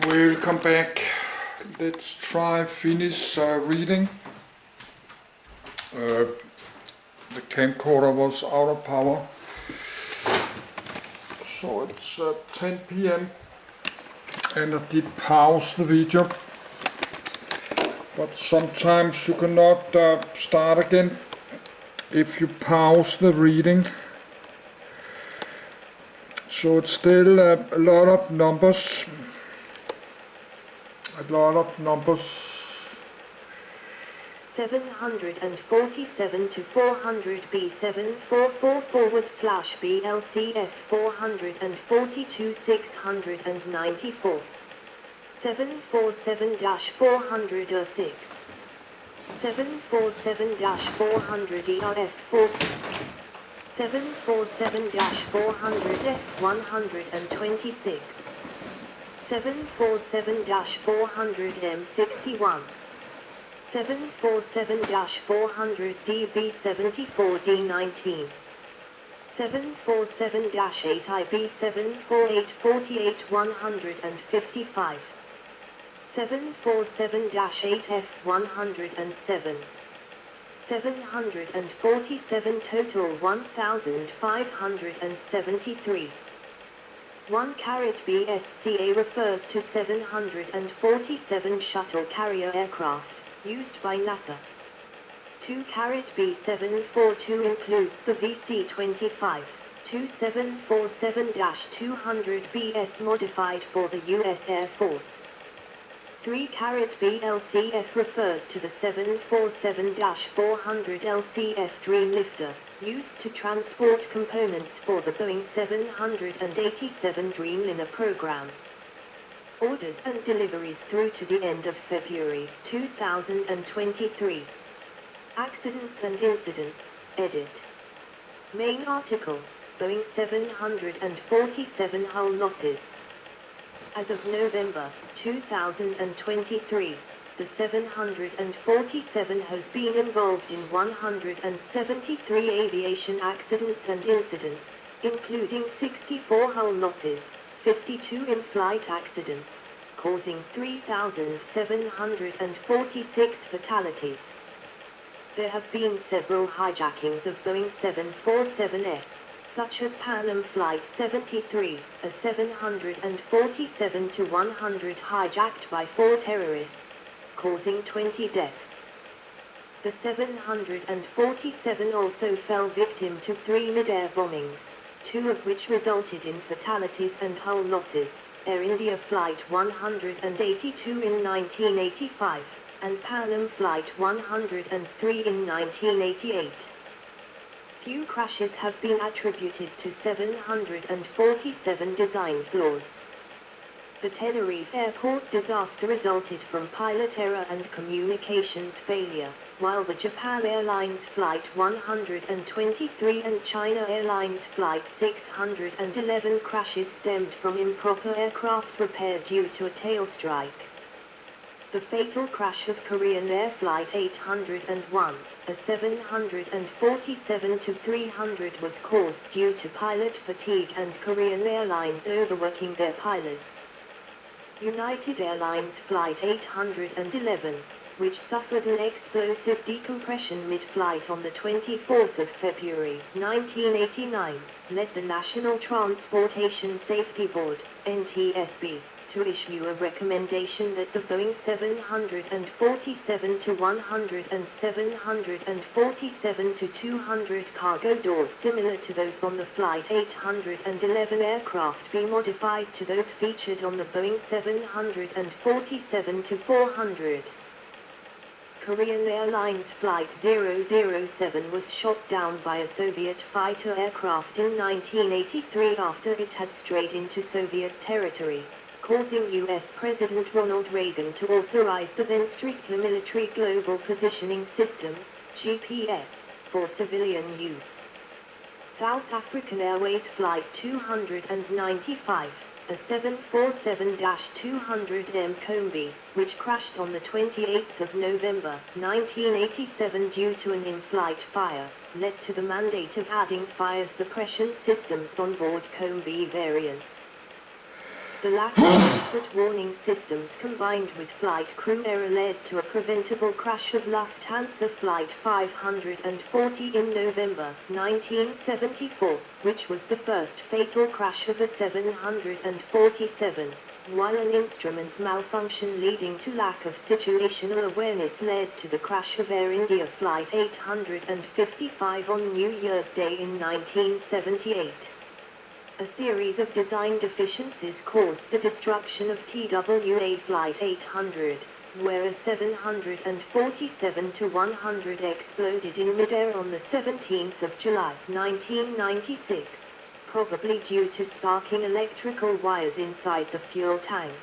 Welcome back. Let's try finish reading. The camcorder was out of power, so it's 10 p.m. and I did pause the video, but sometimes you cannot start again if you pause the reading. So it's still a lot of numbers. 747 to 400 B744/BLCF 442 694 747-400 747-400 ERF 40 747-400 F126 747-400 M61 747-400 DB74 D19 747-8 IB748 48 155 747-8 F107 747 total 1573. 1 carat BSCA refers to 747 shuttle carrier aircraft used by NASA. 2 carat B742 includes the VC-25 2747-200 BS modified for the U.S. Air Force. 3 carat BLCF refers to the 747-400 LCF Dreamlifter, used to transport components for the Boeing 787 Dreamliner program. Orders and deliveries through to the end of February 2023. Accidents and incidents, edit. Main article, Boeing 747 hull losses. As of November 2023, the 747 has been involved in 173 aviation accidents and incidents, including 64 hull losses, 52 in-flight accidents, causing 3,746 fatalities. There have been several hijackings of Boeing 747s, such as Pan Am Flight 73, a 747-100 hijacked by 4 terrorists, causing 20 deaths. The 747 also fell victim to 3 mid-air bombings, 2 of which resulted in fatalities and hull losses, Air India Flight 182 in 1985, and Pan Am Flight 103 in 1988. Few crashes have been attributed to 747 design flaws. The Tenerife airport disaster resulted from pilot error and communications failure, while the Japan Airlines Flight 123 and China Airlines Flight 611 crashes stemmed from improper aircraft repair due to a tail strike. The fatal crash of Korean Air Flight 801, a 747-300 was caused due to pilot fatigue and Korean Airlines overworking their pilots. United Airlines Flight 811, which suffered an explosive decompression mid-flight on the 24th of February 1989, led the National Transportation Safety Board, NTSB, to issue a recommendation that the Boeing 747-100 and 747-200 cargo doors similar to those on the Flight 811 aircraft be modified to those featured on the Boeing 747-400. Korean Airlines Flight 007 was shot down by a Soviet fighter aircraft in 1983 after it had strayed into Soviet territory, causing U.S. President Ronald Reagan to authorize the then strictly military Global Positioning System, GPS, for civilian use. South African Airways Flight 295, a 747-200M Combi, which crashed on the 28th of November 1987 due to an in-flight fire, led to the mandate of adding fire suppression systems on board Combi variants. The lack of adequate warning systems combined with flight crew error led to a preventable crash of Lufthansa Flight 540 in November 1974, which was the first fatal crash of a 747, while an instrument malfunction leading to lack of situational awareness led to the crash of Air India Flight 855 on New Year's Day in 1978. A series of design deficiencies caused the destruction of TWA Flight 800, where a 747-100 exploded in midair on the 17th of July 1996, probably due to sparking electrical wires inside the fuel tank.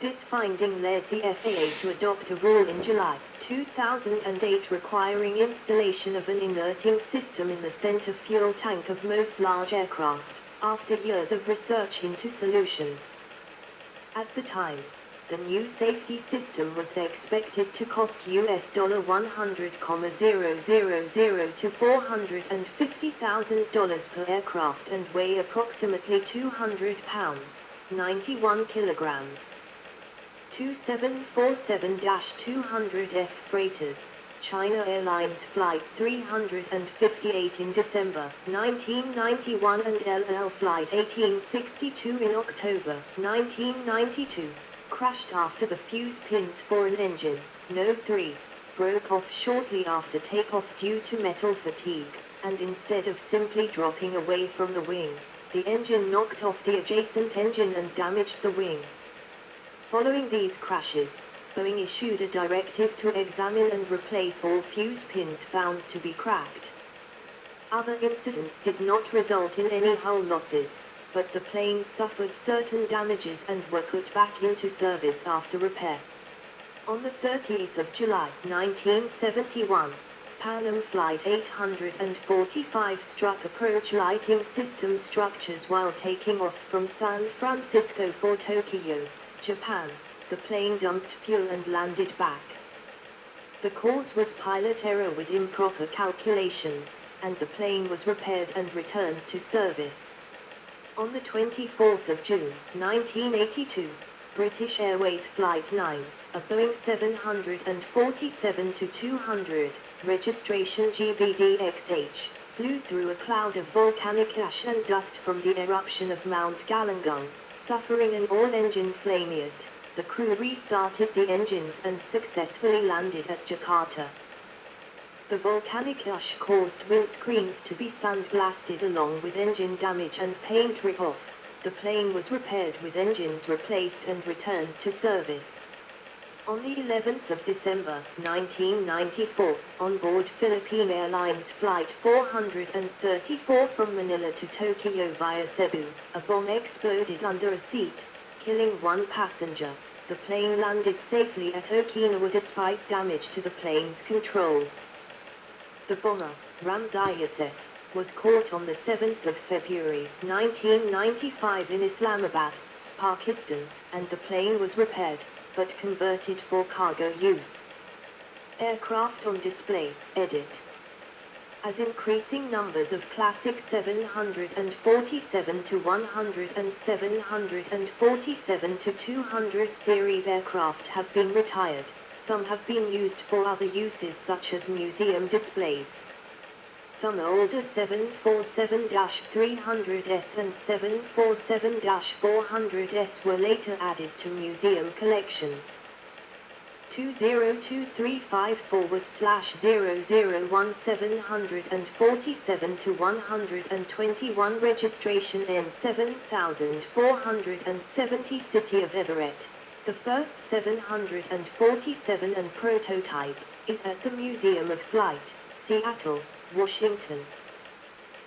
This finding led the FAA to adopt a rule in July 2008 requiring installation of an inerting system in the center fuel tank of most large aircraft, after years of research into solutions. At the time, the new safety system was expected to cost $100,000 to $450,000 per aircraft and weigh approximately 200 pounds, 91 kilograms. 2747-200F freighters, China Airlines Flight 358 in December 1991 and LL Flight 1862 in October 1992, crashed after the fuse pins for an engine, No. 3, broke off shortly after takeoff due to metal fatigue, and instead of simply dropping away from the wing, the engine knocked off the adjacent engine and damaged the wing. Following these crashes, Boeing issued a directive to examine and replace all fuse pins found to be cracked. Other incidents did not result in any hull losses, but the planes suffered certain damages and were put back into service after repair. On the 30th of July 1971, Pan Am Flight 845 struck approach lighting system structures while taking off from San Francisco for Tokyo, Japan. The plane dumped fuel and landed back. The cause was pilot error with improper calculations, and the plane was repaired and returned to service. On the 24th of June, 1982, British Airways Flight 9, a Boeing 747-200, registration GBDXH, flew through a cloud of volcanic ash and dust from the eruption of Mount Galunggung, suffering an all-engine flameout. The crew restarted the engines and successfully landed at Jakarta. The volcanic ash caused windscreens to be sandblasted along with engine damage and paint rip-off. The plane was repaired with engines replaced and returned to service. On the 11th of December, 1994, on board Philippine Airlines Flight 434 from Manila to Tokyo via Cebu, a bomb exploded under a seat, killing one passenger. The plane landed safely at Okinawa despite damage to the plane's controls. The bomber, Ramzi Youssef, was caught on the 7th of February, 1995 in Islamabad, Pakistan, and the plane was repaired, but converted for cargo use. Aircraft on display, edit. As increasing numbers of classic 747-100 and 747-200 series aircraft have been retired, some have been used for other uses such as museum displays. Some older 747-300s and 747-400s were later added to museum collections. 20235/001 747-121 registration N7470 City of Everett. The first 747 and prototype is at the Museum of Flight, Seattle, Washington.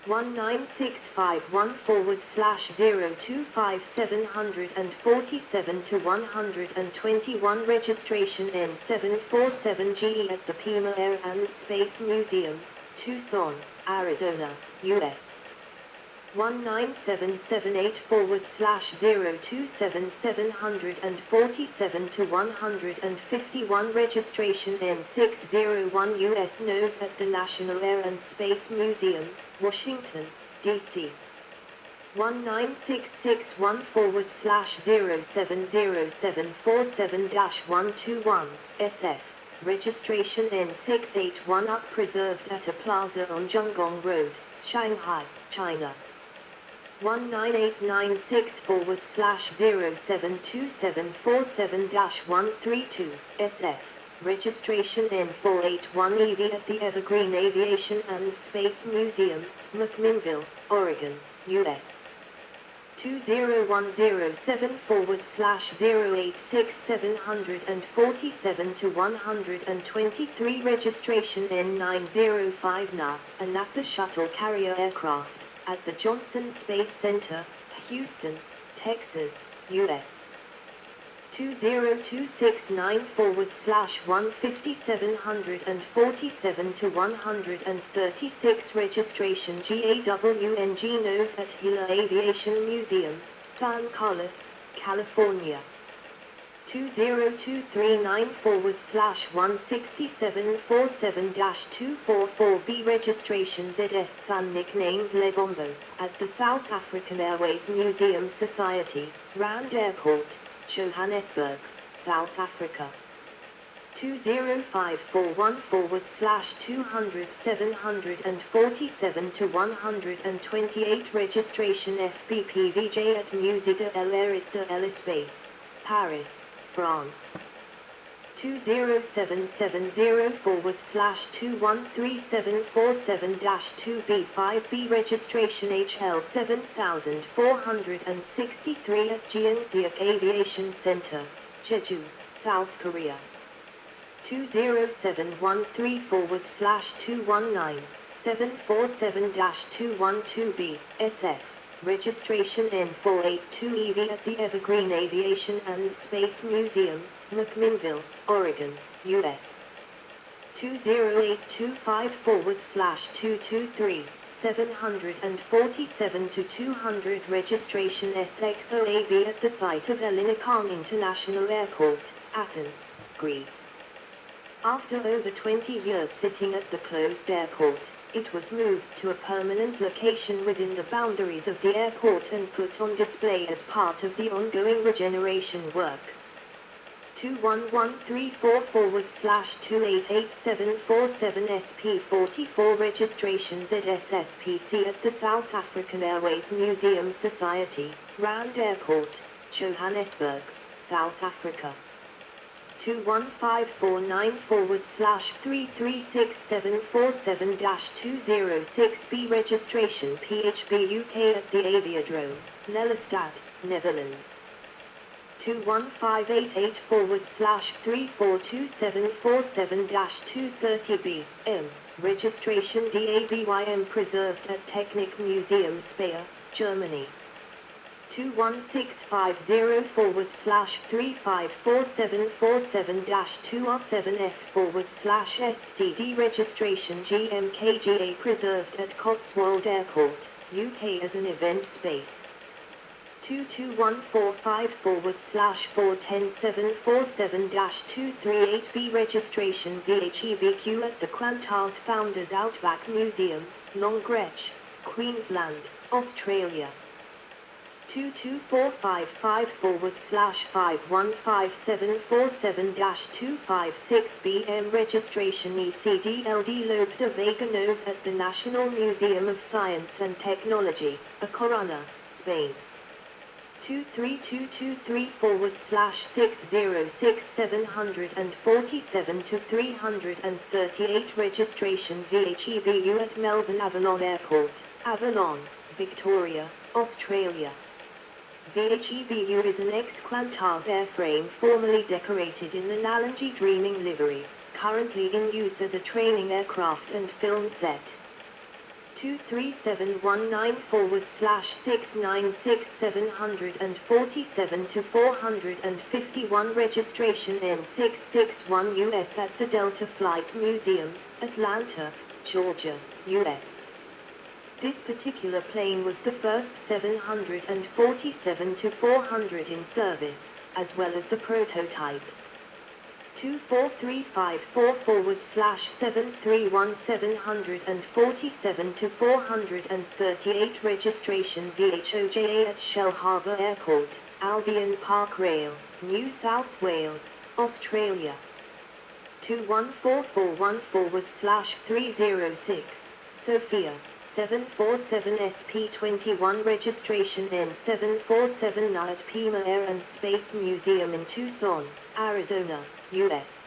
19651/025 747-121 registration N747GE at the Pima Air and Space Museum, Tucson, Arizona, U.S. 19778/027 747-151 registration N601 U.S. nose at the National Air and Space Museum, Washington, D.C. 19661/070747-121, SF. Registration N681 up preserved at a plaza on Zhonggong Road, Shanghai, China. 19896/072747-132, SF. Registration N481EV at the Evergreen Aviation and Space Museum, McMinnville, Oregon, US. 20107/086747-123 registration N905NA, a NASA shuttle carrier aircraft, at the Johnson Space Center, Houston, Texas, US. 20269/15747-136 registration GAWNG nose at Gila Aviation Museum, San Carlos, California. 20239/16747-244B registration ZS Sun nicknamed Le Bombo, at the South African Airways Museum Society, Rand Airport, Johannesburg, South Africa. 20541/200-747-128 registration FBPVJ at Musée de l'Aéroport de l'Espace, Paris, France. 20770/213747-2B5B registration HL 7463 at Jeonseok Aviation Center, Jeju, South Korea. 20713/219-747-212B, SF. Registration N482EV at the Evergreen Aviation and Space Museum, McMinnville, Oregon, US. 20825/223-747-200 registration SXOAB at the site of Ellinikon International Airport, Athens, Greece. After over 20 years sitting at the closed airport, it was moved to a permanent location within the boundaries of the airport and put on display as part of the ongoing regeneration work. 21134/2888747 registration ZSSPC at the South African Airways Museum Society, Rand Airport, Johannesburg, South Africa. 21549/3364747-206B registration PHB UK at the Aviodrome, Lelystad, Netherlands. 21588/342747-230B, M. Registration DABYM preserved at Technik Museum Speyer, Germany. 21650/354747-2R7F/SCD registration GMKGA preserved at Cotswold Airport, UK as an event space. 22145/410747-238B registration VHEBQ at the Qantas Founders Outback Museum, Longreach, Queensland, Australia. 22455/515747-256BM registration ECDLD Lope de Vega nose at the National Museum of Science and Technology, A Coruña, Spain. 23223/606-747-338 registration VHEBU at Melbourne Avalon Airport, Avalon, Victoria, Australia. VHEBU is an ex-Qantas airframe formerly decorated in the Nalanji Dreaming livery, currently in use as a training aircraft and film set. 23719/696-747-451 registration N661 US at the Delta Flight Museum, Atlanta, Georgia, US. This particular plane was the first 747-400 in service, as well as the prototype. 24354/731 to 438 registration VHOJA at Shell Harbour Airport, Albion Park Rail, New South Wales, Australia. 21441/306, Sofia, 747 SP21 registration N747 at Pima Air and Space Museum in Tucson, Arizona, US.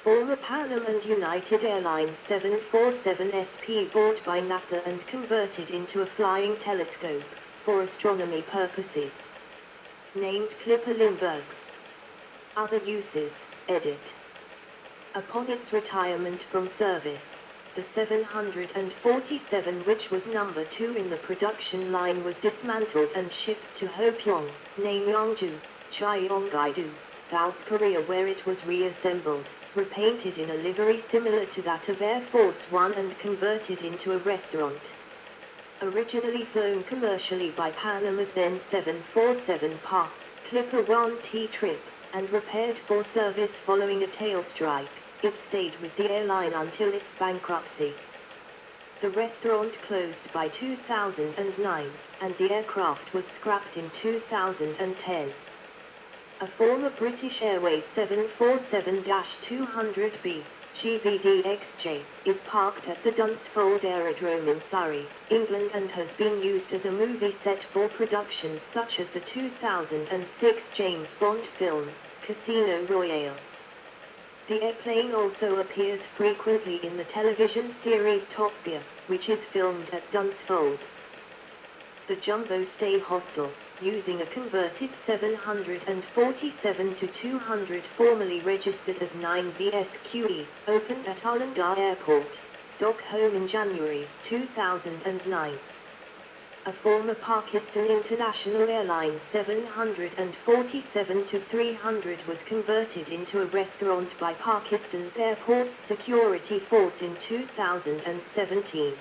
Former Pan Am and United Airlines 747 SP bought by NASA and converted into a flying telescope, for astronomy purposes. Named Clipper Lindbergh. Other uses, edit. Upon its retirement from service, the 747, which was number 2 in the production line, was dismantled and shipped to Hopyeong, Namyongju, Cheonggi-do, South Korea, where it was reassembled, repainted in a livery similar to that of Air Force One and converted into a restaurant. Originally flown commercially by Pan Am as then 747 PA, Clipper 1T trip, and repaired for service following a tail strike, it stayed with the airline until its bankruptcy. The restaurant closed by 2009, and the aircraft was scrapped in 2010. A former British Airways 747-200B, GBDXJ, is parked at the Dunsfold Aerodrome in Surrey, England, and has been used as a movie set for productions such as the 2006 James Bond film, Casino Royale. The airplane also appears frequently in the television series Top Gear, which is filmed at Dunsfold. The Jumbo Stay Hostel, using a converted 747-200 formerly registered as 9VSQE, opened at Arlanda Airport, Stockholm in January 2009. A former Pakistan International Airlines 747-300 was converted into a restaurant by Pakistan's Airports Security Force in 2017.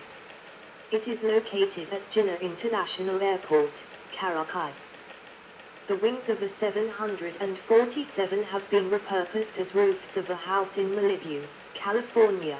It is located at Jinnah International Airport, Karachi. The wings of a 747 have been repurposed as roofs of a house in Malibu, California.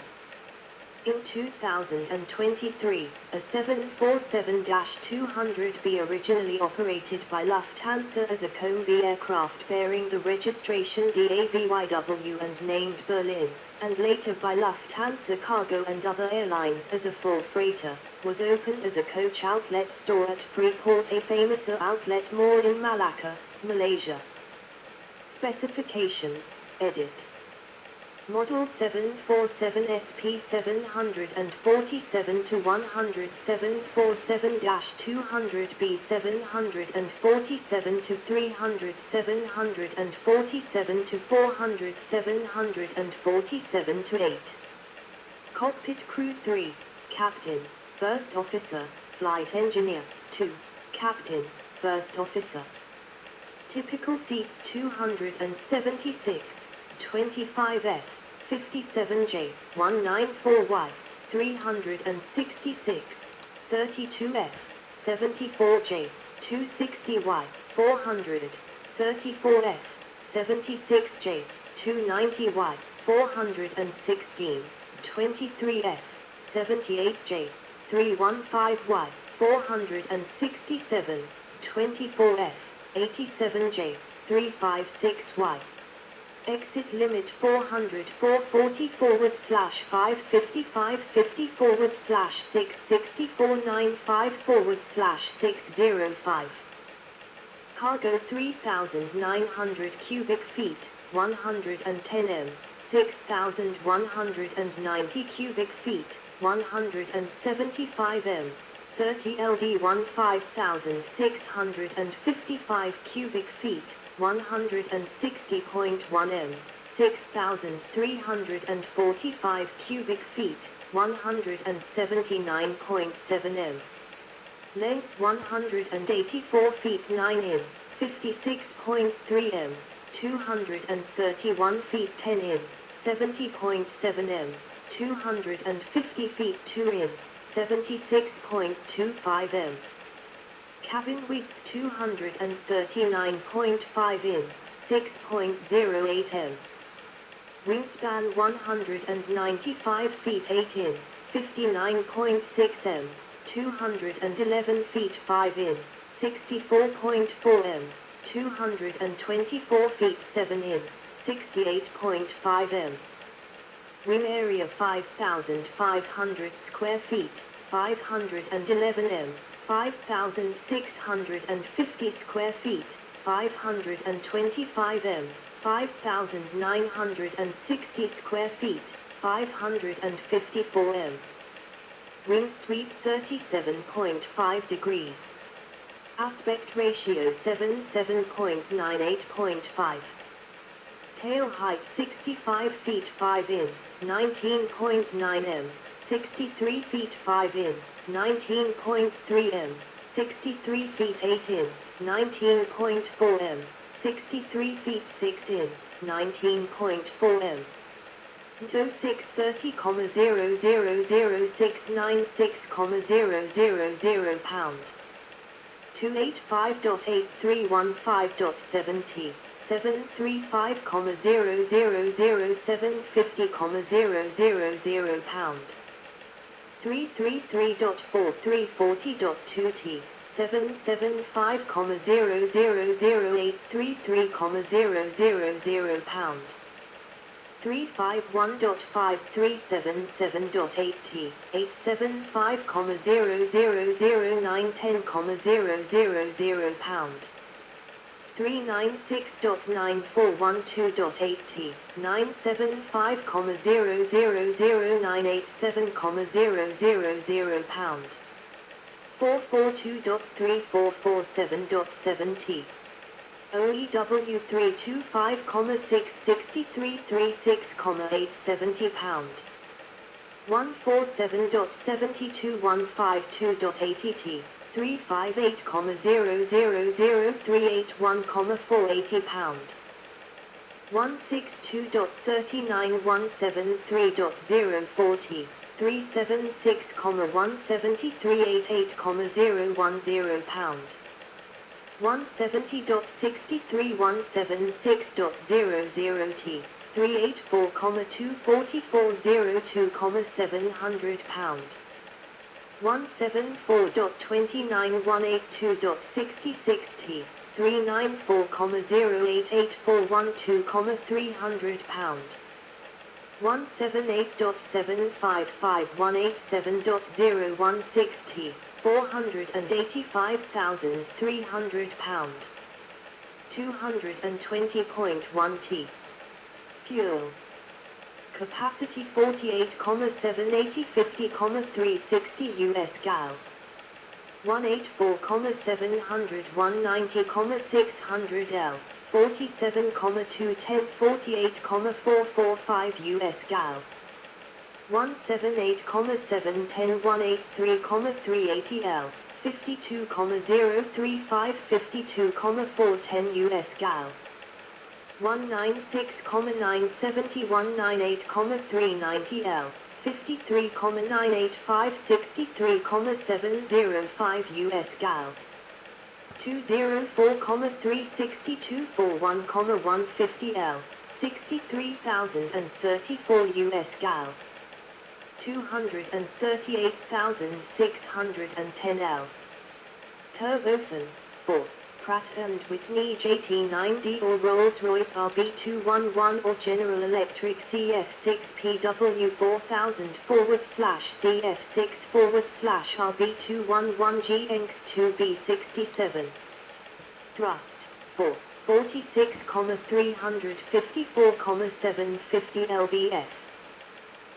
In 2023, a 747-200B originally operated by Lufthansa as a Combi aircraft bearing the registration DABYW and named Berlin, and later by Lufthansa Cargo and other airlines as a full freighter, was opened as a coach outlet store at Freeport, a famous outlet mall in Malacca, Malaysia. Specifications, edit. Model 747 SP 747-100 747-200B 747-300 747-400 747-8. Cockpit Crew 3, Captain, First Officer, Flight Engineer, 2, Captain, First Officer. Typical seats 276, 25F, 57J, 194Y, 366, 32F, 74J, 260Y, 400, 34F, 76J, 290Y, 416, 23F, 78J, 315Y, 467, 24F, 87J, 356Y. Exit limit 400 440 /555 50 /664 95 /605. Cargo 3,900 cubic feet, 110 m, 6,190 cubic feet, 175 m, 30 LD1 5,655 cubic feet, 160.1 m, 6,345 cubic feet, 179.7 m. Length 184 feet 9 in, 56.3 m, 231 feet 10 in, 70.7 m, 250 feet 2 in, 76.25 m. Cabin width 239.5 in, 6.08 m. Wingspan 195 feet 8 in, 59.6 m, 211 feet 5 in, 64.4 m, 224 feet 7 in, 68.5 m. Wing area 5,500 square feet, 511 m, 5,650 square feet, 525 m, 5,960 square feet, 554 m. Wing sweep 37.5 degrees. Aspect ratio 77.98.5. Tail height 65 feet 5 in, 19.9 m, 63 feet 5 in, 19.3 m, 63 feet 8 in, 19.4 m, 63 feet 6 in, 19.4 m. TO 630,000,696,000 pound. 285.8315.70, 735,000,750,000 pound. 333.4340.2t, 775,000,833,000 pound. 351.5377.8t, 875,000,910,000 pound. 396.9412.8t, 975,000,987,000 pound. 442.3447.7t. OEW 325,66336,870 pound. 147.72152.80t, 358,000,381,480 pound. 162.39173.040, 376,17388,010 pound. 170.63176.00t, 384,24402,700 pound. 174.29182.66t, 394,088,412,300 pound. 178.755187.016t, 485,300 pound. 220.1t. Fuel capacity 48,780 US gal. 184,700 L, 47,210 48,445 US gal. 178,710 L, 52,035 52,410 US gal. 196,970 L, 53,985 63,705 US gal. 204,36241,150 L, 63,034 US gal. 238,610 L. Turbofan, 4. Pratt & Whitney JT9D or Rolls-Royce RB211 or General Electric CF6P W4004/CF6/RB211GX2B67. Thrust, 4. 46,354,750 lbf.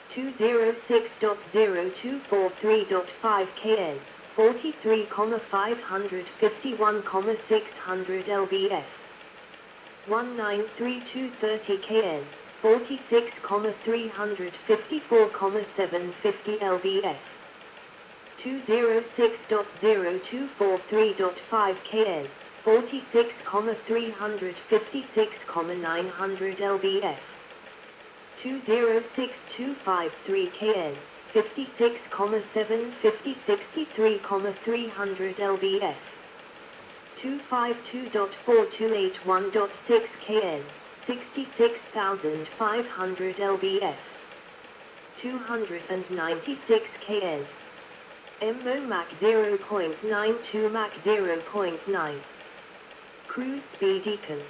206.0243.5 kN, 43,551,600 lbf. 193230 kN, 46,354,750 lbf. 206.0243.5 kN, 46,356,900 lbf. 206.253 kN, 56,750,63,300 lbf. 252.4281.6 kN, 66,500 lbf. 296 kN. MO Mach 0.92 Mach 0.9. Cruise speed Econ.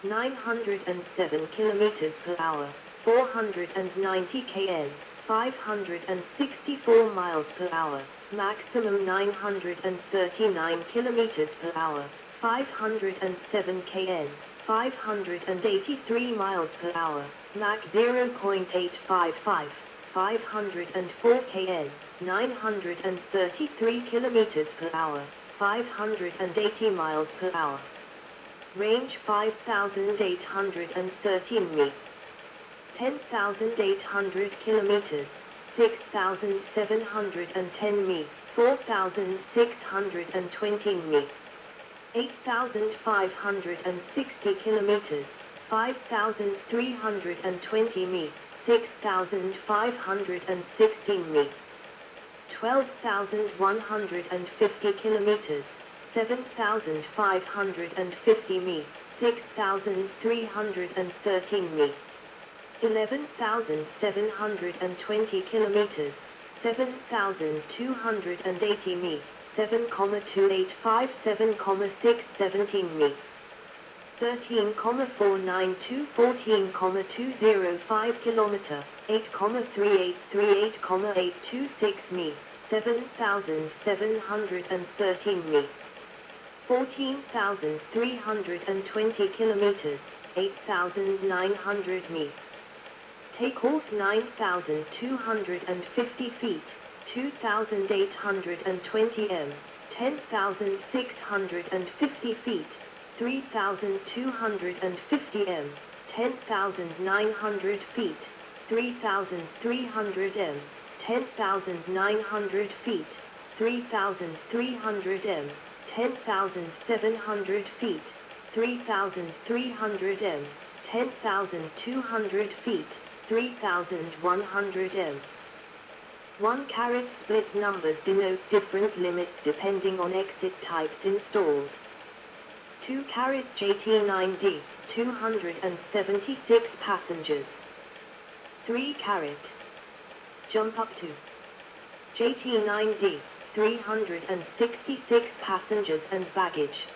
907 km per hour, 490 kN, 564 miles per hour, maximum 939 km per hour, 507 kN, 583 miles per hour, Mach 0.855, 504 kN, 933 km per hour, 580 miles per hour. Range 5,813 mi. 10,800 kilometers, 6,710 mi, 4,620 mi. 8,560 kilometers, 5,320 mi, 6,516 mi. 12,150 kilometers, 7,550 mi, 6,313 mi. 11,720 kilometers, 7,280 mi, 7,285 7,617 mi. 13,492 14,205 kilometer, 8,3838 826 mi, 7,713 mi. 14,320 kilometers, 8,900 mi. Takeoff 9,250 feet, 2,820 m, 10,650 feet, 3,250 m, 10,900 feet, 3,300 m, 10,900 feet, 3,300 m, 10,700 feet, 3,300 m, 10,200 feet, 3,100 m. 1 carat split numbers denote different limits depending on exit types installed. 2 carat JT9D, 276 passengers. 3 carat. Jump up to. JT9D, 366 passengers and baggage.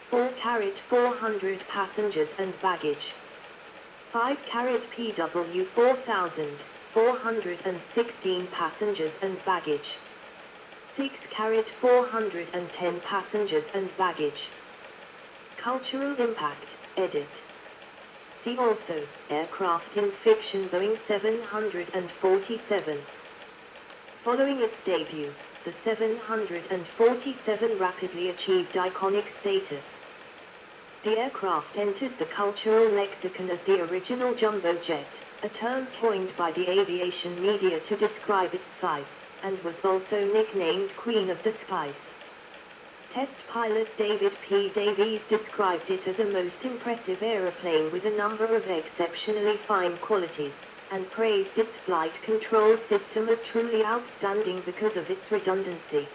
4 carat 400 passengers and baggage. 5 carat PW 4000, 416 passengers and baggage. 6 carat 410 passengers and baggage. Cultural impact, edit. See also, aircraft in fiction Boeing 747. Following its debut, the 747 rapidly achieved iconic status. The aircraft entered the cultural lexicon as the original jumbo jet, a term coined by the aviation media to describe its size, and was also nicknamed Queen of the Skies. Test pilot David P. Davies described it as a most impressive aeroplane with a number of exceptionally fine qualities, and praised its flight control system as truly outstanding because of its redundancy.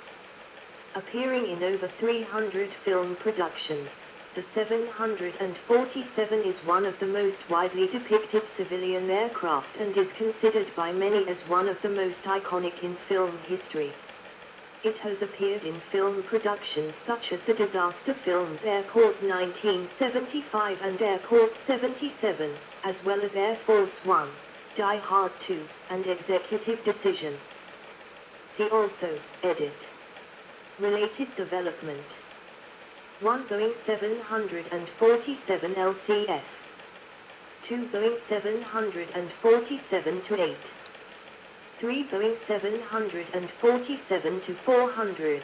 Appearing in over 300 film productions, the 747 is one of the most widely depicted civilian aircraft and is considered by many as one of the most iconic in film history. It has appeared in film productions such as the disaster films Airport 1975 and Airport 77, as well as Air Force One, Die Hard 2, and Executive Decision. See also, edit. Related development. 1 Boeing 747 LCF. 2 Boeing 747-8. 3 Boeing 747-400.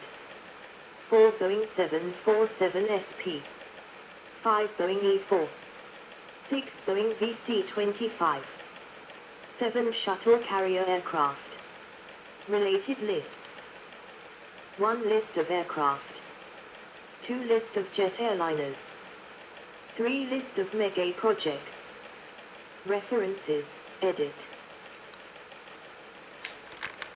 4 Boeing 747 SP. 5 Boeing E4. 6 Boeing VC-25. 7 shuttle carrier aircraft. Related lists. 1 list of aircraft. 2 list of jet airliners. 3 list of mega projects. References, edit.